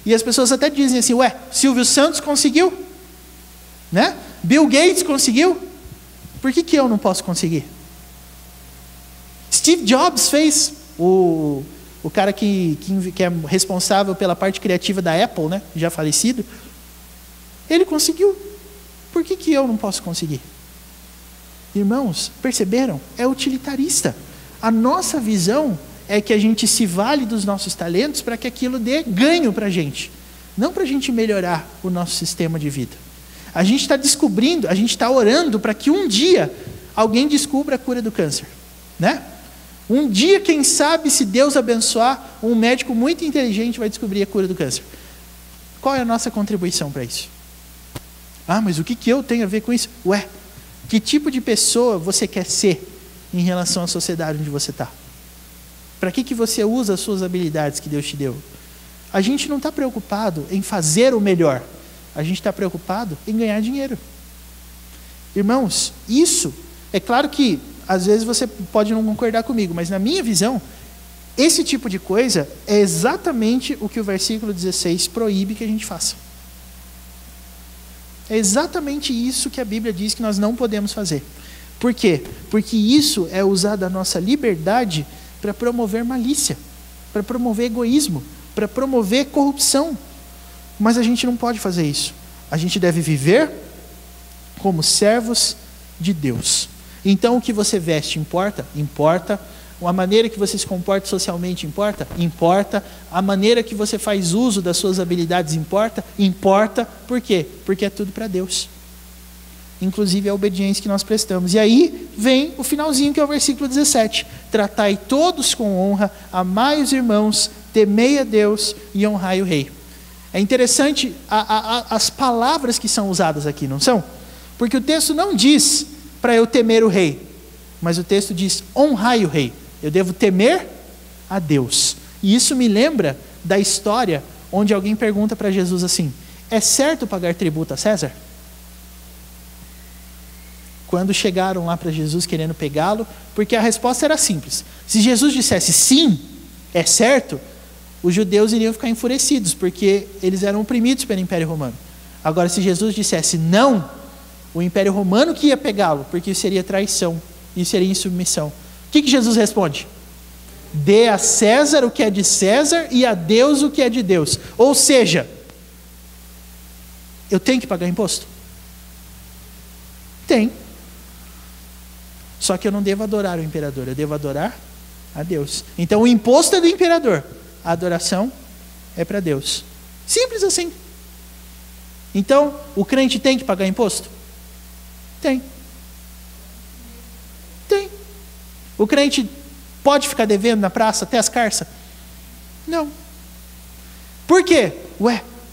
E as pessoas até dizem assim: ué, Silvio Santos conseguiu? Né? Bill Gates conseguiu? Por que eu não posso conseguir? Steve Jobs fez, o cara que é responsável pela parte criativa da Apple, né, já falecido, ele conseguiu. Por que eu não posso conseguir? Irmãos, perceberam? É utilitarista. A nossa visão é que a gente se vale dos nossos talentos para que aquilo dê ganho para a gente, não para a gente melhorar o nosso sistema de vida. A gente está descobrindo, a gente está orando para que um dia alguém descubra a cura do câncer, né? Um dia, quem sabe, se Deus abençoar, um médico muito inteligente vai descobrir a cura do câncer. Qual é a nossa contribuição para isso? Ah, mas o que eu tenho a ver com isso? Ué, que tipo de pessoa você quer ser em relação à sociedade onde você está? Para que você usa as suas habilidades que Deus te deu? A gente não está preocupado em fazer o melhor. A gente está preocupado em ganhar dinheiro. Irmãos, isso, é claro que às vezes você pode não concordar comigo, mas na minha visão, esse tipo de coisa é exatamente o que o versículo 16 proíbe que a gente faça. É exatamente isso que a Bíblia diz que nós não podemos fazer. Por quê? Porque isso é usar da nossa liberdade para promover malícia, para promover egoísmo, para promover corrupção. Mas a gente não pode fazer isso. A gente deve viver como servos de Deus. Então o que você veste importa? Importa. A maneira que você se comporta socialmente importa? Importa. A maneira que você faz uso das suas habilidades importa? Importa. Por quê? Porque é tudo para Deus. Inclusive a obediência que nós prestamos. E aí vem o finalzinho, que é o versículo 17. Tratai todos com honra, amai os irmãos, temei a Deus e honrai o rei. É interessante as palavras que são usadas aqui, não são? Porque o texto não diz para eu temer o rei, mas o texto diz: honrai o rei. Eu devo temer a Deus. E isso me lembra da história onde alguém pergunta para Jesus assim: é certo pagar tributo a César? Quando chegaram lá para Jesus querendo pegá-lo, porque a resposta era simples. Se Jesus dissesse sim, é certo, os judeus iriam ficar enfurecidos, porque eles eram oprimidos pelo Império Romano. Agora, se Jesus dissesse não, o Império Romano que ia pegá-lo, porque isso seria traição, isso seria insubmissão. O que Jesus responde? Dê a César o que é de César e a Deus o que é de Deus. Ou seja, eu tenho que pagar imposto? Tem. Só que eu não devo adorar o imperador, eu devo adorar a Deus. Então o imposto é do imperador, a adoração é para Deus. Simples assim. Então, o crente tem que pagar imposto? Tem. Tem. O crente pode ficar devendo na praça até as carças? Não. Por quê?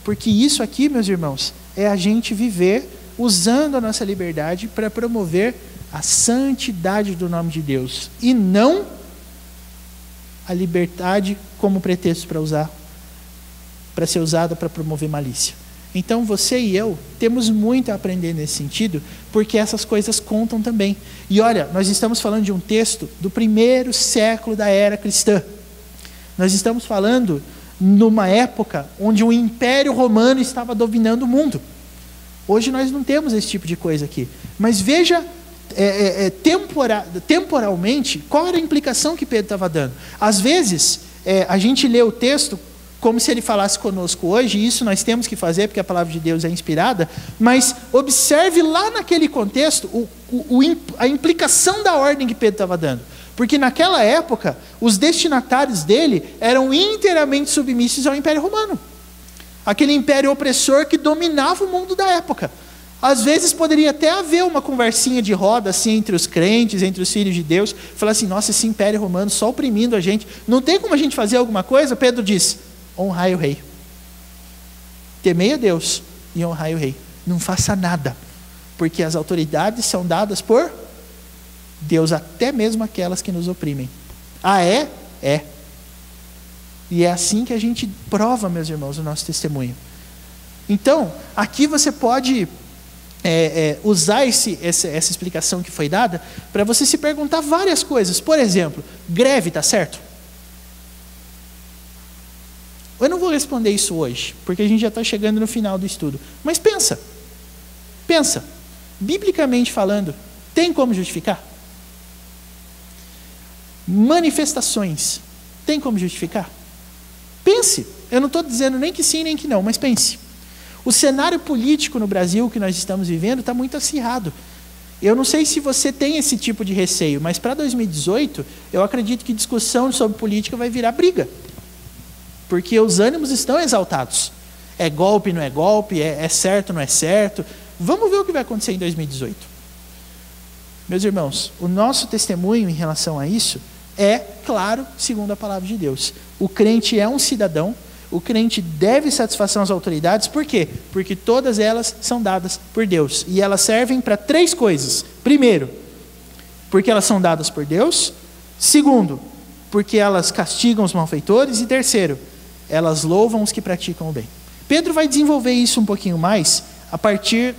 Porque isso aqui, meus irmãos, é a gente viver usando a nossa liberdade para promover a santidade do nome de Deus e não a liberdade como pretexto para ser usada para promover malícia. Então você e eu temos muito a aprender nesse sentido, porque essas coisas contam também. E olha, nós estamos falando de um texto do 1º século da era cristã. Nós estamos falando numa época onde o Império Romano estava dominando o mundo. Hoje nós não temos esse tipo de coisa aqui. Mas veja temporalmente qual era a implicação que Pedro estava dando. Às vezes, a gente lê o texto como se ele falasse conosco hoje, e isso nós temos que fazer, porque a palavra de Deus é inspirada, mas observe lá naquele contexto a implicação da ordem que Pedro estava dando. Porque naquela época, os destinatários dele eram inteiramente submissos ao Império Romano. Aquele império opressor que dominava o mundo da época. Às vezes poderia até haver uma conversinha de roda assim, entre os crentes, entre os filhos de Deus, falar assim, nossa, esse Império Romano só oprimindo a gente, não tem como a gente fazer alguma coisa? Pedro diz, honrai o rei. Temei a Deus e honrai o rei. Não faça nada, porque as autoridades são dadas por Deus, até mesmo aquelas que nos oprimem. Ah, é? É. E é assim que a gente prova, meus irmãos, o nosso testemunho. Então, aqui você pode usar essa explicação que foi dada para você se perguntar várias coisas. Por exemplo, greve está certo? Eu não vou responder isso hoje, porque a gente já está chegando no final do estudo. Mas pensa, biblicamente falando, tem como justificar? Manifestações, tem como justificar? Pense, eu não estou dizendo nem que sim nem que não, mas pense. O cenário político no Brasil que nós estamos vivendo está muito acirrado. Eu não sei se você tem esse tipo de receio, mas para 2018, eu acredito que discussão sobre política vai virar briga. Porque os ânimos estão exaltados. É golpe, não é golpe, é certo, não é certo. Vamos ver o que vai acontecer em 2018. Meus irmãos, o nosso testemunho em relação a isso é claro, segundo a palavra de Deus. O crente é um cidadão, o crente deve satisfação às autoridades, por quê? Porque todas elas são dadas por Deus. E elas servem para 3 coisas. Primeiro, porque elas são dadas por Deus. Segundo, porque elas castigam os malfeitores. E terceiro, elas louvam os que praticam o bem. Pedro vai desenvolver isso um pouquinho mais a partir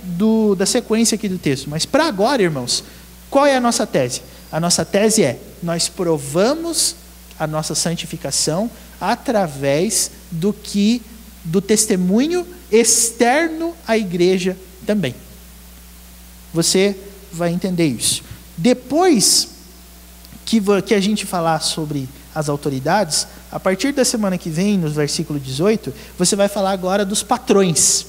da sequência aqui do texto. Mas para agora, irmãos, qual é a nossa tese? A nossa tese é, nós provamos a nossa santificação através do testemunho externo à igreja também. Você vai entender isso. Depois que a gente falar sobre as autoridades, a partir da semana que vem, no versículo 18, você vai falar agora dos patrões,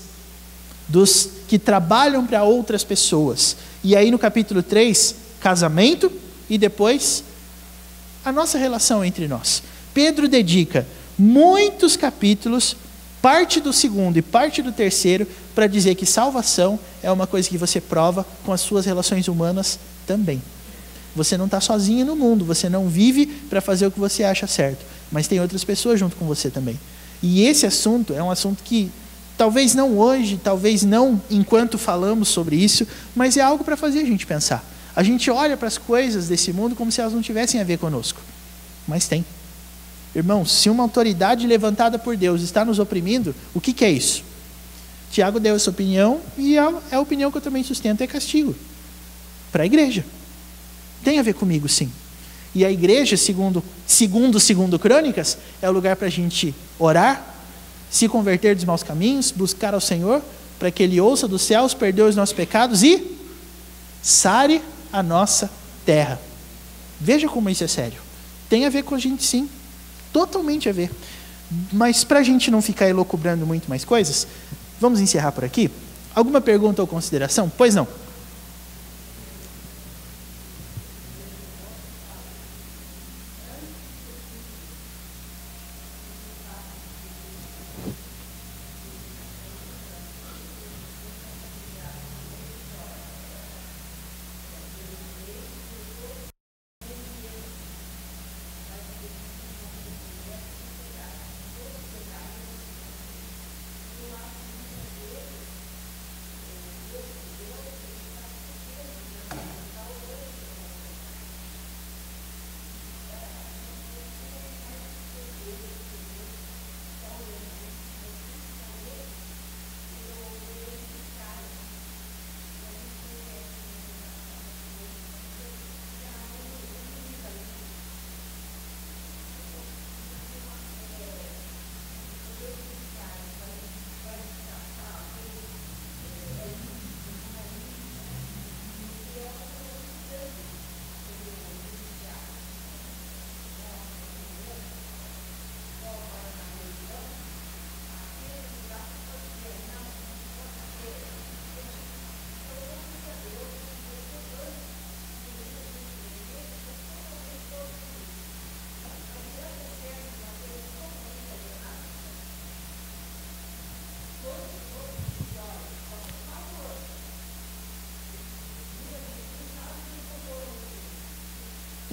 dos que trabalham para outras pessoas. E aí no capítulo 3, casamento e depois a nossa relação entre nós. Pedro dedica muitos capítulos, parte do 2º e parte do 3º, para dizer que salvação é uma coisa que você prova com as suas relações humanas também. Você não está sozinho no mundo, você não vive para fazer o que você acha certo, mas tem outras pessoas junto com você também. E esse assunto é um assunto que, talvez não hoje, talvez não enquanto falamos sobre isso, mas é algo para fazer a gente pensar. A gente olha para as coisas desse mundo como se elas não tivessem a ver conosco, mas tem. Irmãos, se uma autoridade levantada por Deus está nos oprimindo, o que é isso? Tiago deu essa opinião e a opinião que eu também sustento é castigo para a igreja. Tem a ver comigo, sim. E a igreja, segundo Crônicas, é o lugar para a gente orar, se converter dos maus caminhos, buscar ao Senhor, para que Ele ouça dos céus, perdoe os nossos pecados e sare a nossa terra. Veja como isso é sério. Tem a ver com a gente, sim. Totalmente a ver. Mas para a gente não ficar elucubrando muito mais coisas, vamos encerrar por aqui? Alguma pergunta ou consideração? Pois não.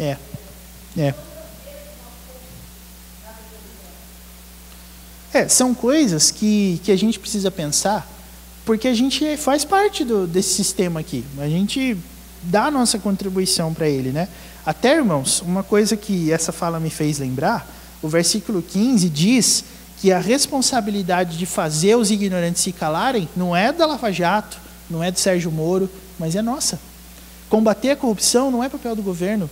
É, é. São coisas que a gente precisa pensar, porque a gente faz parte desse sistema aqui. A gente dá a nossa contribuição para ele, né? Até, irmãos, uma coisa que essa fala me fez lembrar, o versículo 15 diz que a responsabilidade de fazer os ignorantes se calarem não é da Lava Jato, não é do Sérgio Moro, mas é nossa. Combater a corrupção não é papel do governo.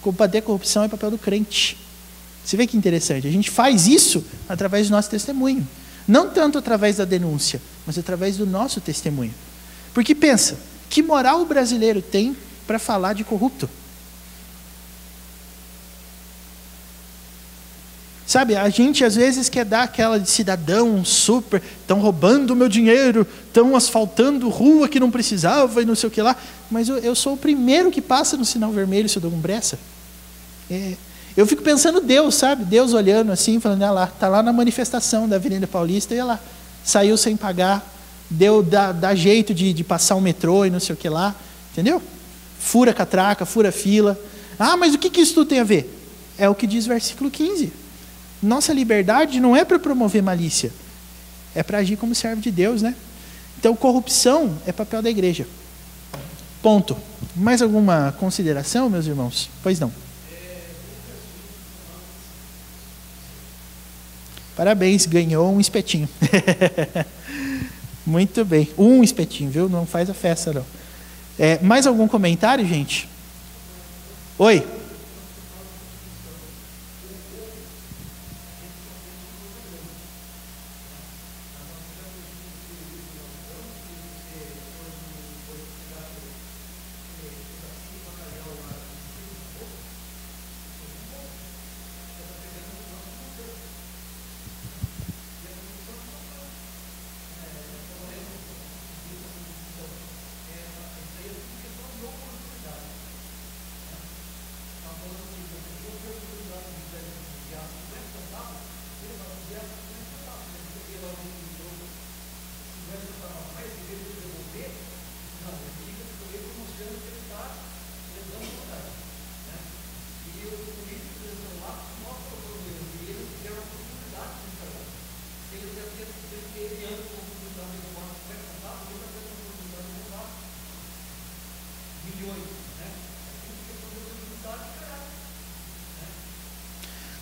Combater a corrupção é papel do crente. Você vê que interessante. A gente faz isso através do nosso testemunho. Não tanto através da denúncia, mas através do nosso testemunho. Porque pensa, que moral o brasileiro tem para falar de corrupto? Sabe, a gente às vezes quer dar aquela de cidadão super, estão roubando o meu dinheiro, estão asfaltando rua que não precisava e não sei o que lá, mas eu sou o primeiro que passa no sinal vermelho se eu dou com pressa. Eu fico pensando Deus, sabe? Deus olhando assim, falando, ah lá, está lá na manifestação da Avenida Paulista, e lá, saiu sem pagar, dá jeito de passar o metrô e não sei o que lá, entendeu? Fura catraca, fura fila. Ah, mas o que isso tudo tem a ver? É o que diz o versículo 15. Nossa liberdade não é para promover malícia, é para agir como servo de Deus, né? Então, corrupção é papel da igreja. Ponto. Mais alguma consideração, meus irmãos? Pois não. Parabéns, ganhou um espetinho. Muito bem. Um espetinho, viu? Não faz a festa, não. Mais algum comentário, gente? Oi?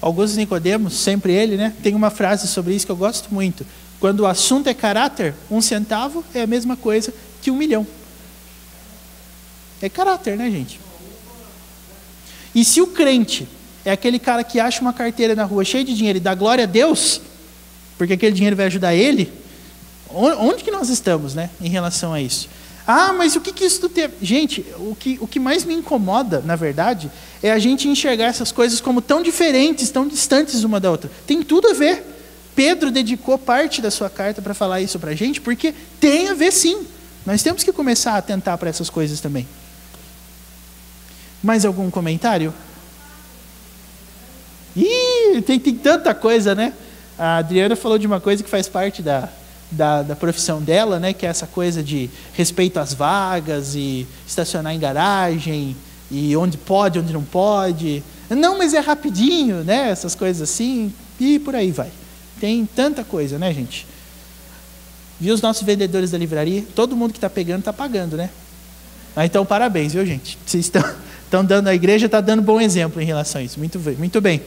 Augusto Nicodemos, sempre ele, né? Tem uma frase sobre isso que eu gosto muito. Quando o assunto é caráter, 1 centavo é a mesma coisa que 1 milhão. É caráter, né, gente? E se o crente é aquele cara que acha uma carteira na rua cheia de dinheiro e dá glória a Deus, porque aquele dinheiro vai ajudar ele, onde que nós estamos, né, em relação a isso? Ah, mas o que isso tem? Gente, o que mais me incomoda, na verdade, é a gente enxergar essas coisas como tão diferentes, tão distantes uma da outra. Tem tudo a ver. Pedro dedicou parte da sua carta para falar isso para a gente, porque tem a ver sim. Nós temos que começar a atentar para essas coisas também. Mais algum comentário? Tem tanta coisa, né? A Adriana falou de uma coisa que faz parte da profissão dela, né, que é essa coisa de respeito às vagas e estacionar em garagem e onde pode, onde não pode. Não, mas é rapidinho, né, essas coisas assim, e por aí vai. Tem tanta coisa, né, gente? Viu os nossos vendedores da livraria? Todo mundo que está pegando está pagando, né? Então, parabéns, viu, gente? Vocês estão dando, a igreja está dando bom exemplo em relação a isso. Muito bem.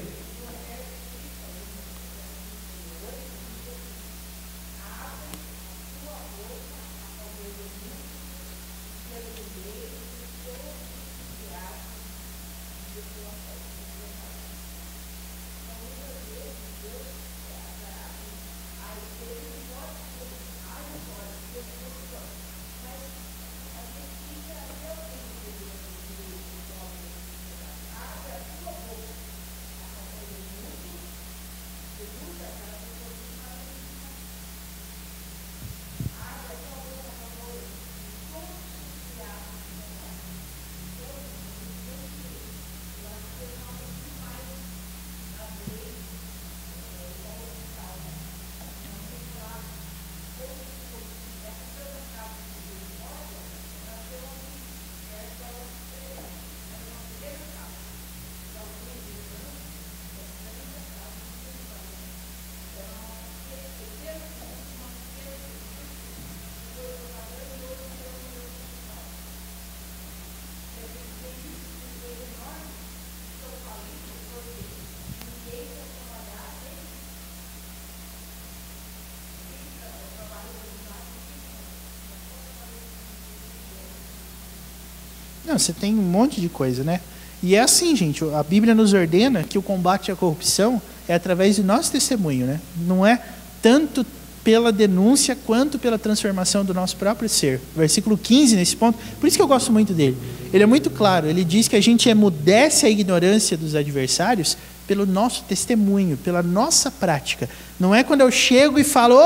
Não, você tem um monte de coisa, né? E é assim, gente, a Bíblia nos ordena que o combate à corrupção é através do nosso testemunho, né? Não é tanto pela denúncia quanto pela transformação do nosso próprio ser. Versículo 15, nesse ponto, por isso que eu gosto muito dele. Ele é muito claro, ele diz que a gente emudece a ignorância dos adversários pelo nosso testemunho, pela nossa prática. Não é quando eu chego e falo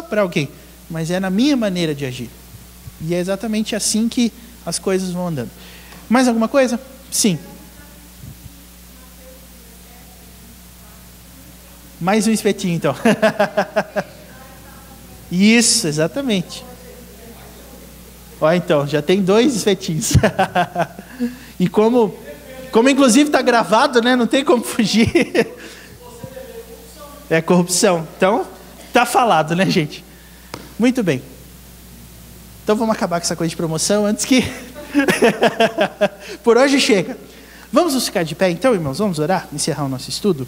para alguém, mas é na minha maneira de agir. E é exatamente assim que as coisas vão andando. Mais alguma coisa? Sim. Mais um espetinho, então. Isso, exatamente. Ó, então, já tem 2 espetinhos. E como inclusive está gravado, né? Não tem como fugir. É corrupção. Então, tá falado, né, gente? Muito bem. Então vamos acabar com essa coisa de promoção antes que... Por hoje chega. Vamos nos ficar de pé então, irmãos? Vamos orar? Encerrar o nosso estudo?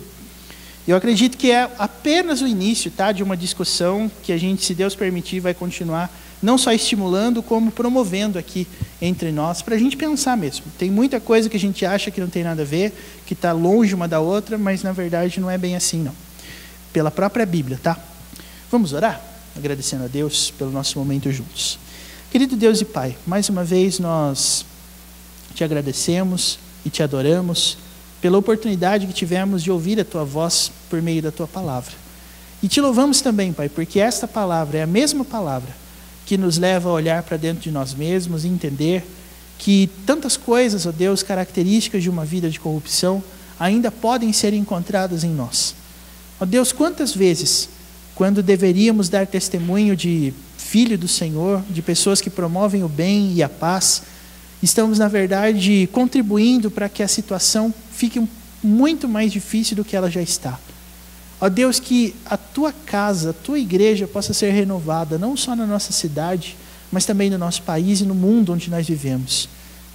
Eu acredito que é apenas o início, tá, de uma discussão que a gente, se Deus permitir, vai continuar não só estimulando, como promovendo aqui entre nós, para a gente pensar mesmo. Tem muita coisa que a gente acha que não tem nada a ver, que está longe uma da outra, mas na verdade não é bem assim, não. Pela própria Bíblia, tá? Vamos orar? Agradecendo a Deus pelo nosso momento juntos. Querido Deus e Pai, mais uma vez nós te agradecemos e te adoramos pela oportunidade que tivemos de ouvir a Tua voz por meio da Tua palavra. E te louvamos também, Pai, porque esta palavra é a mesma palavra que nos leva a olhar para dentro de nós mesmos e entender que tantas coisas, ó Deus, características de uma vida de corrupção, ainda podem ser encontradas em nós. Ó Deus, quantas vezes, quando deveríamos dar testemunho de filho do Senhor, de pessoas que promovem o bem e a paz, estamos, na verdade, contribuindo para que a situação fique muito mais difícil do que ela já está. Ó Deus, que a Tua casa, a Tua igreja possa ser renovada, não só na nossa cidade, mas também no nosso país e no mundo onde nós vivemos,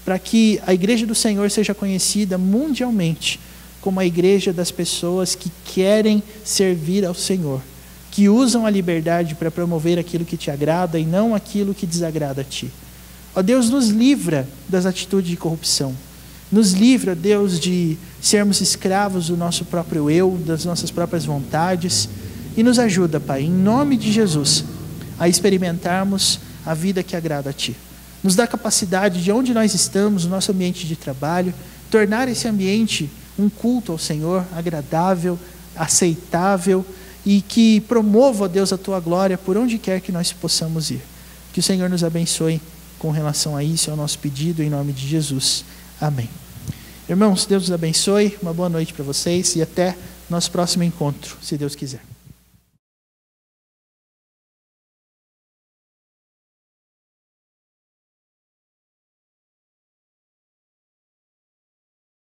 para que a igreja do Senhor seja conhecida mundialmente como a igreja das pessoas que querem servir ao Senhor, que usam a liberdade para promover aquilo que Te agrada e não aquilo que desagrada a Ti. Ó Deus, nos livra das atitudes de corrupção. Nos livra, Deus, de sermos escravos do nosso próprio eu, das nossas próprias vontades. E nos ajuda, Pai, em nome de Jesus, a experimentarmos a vida que agrada a Ti. Nos dá capacidade de onde nós estamos, no nosso ambiente de trabalho, tornar esse ambiente um culto ao Senhor, agradável, aceitável e que promova, ó Deus, a Tua glória por onde quer que nós possamos ir. Que o Senhor nos abençoe com relação a isso, é o nosso pedido em nome de Jesus. Amém. Irmãos, Deus os abençoe, uma boa noite para vocês e até nosso próximo encontro, se Deus quiser.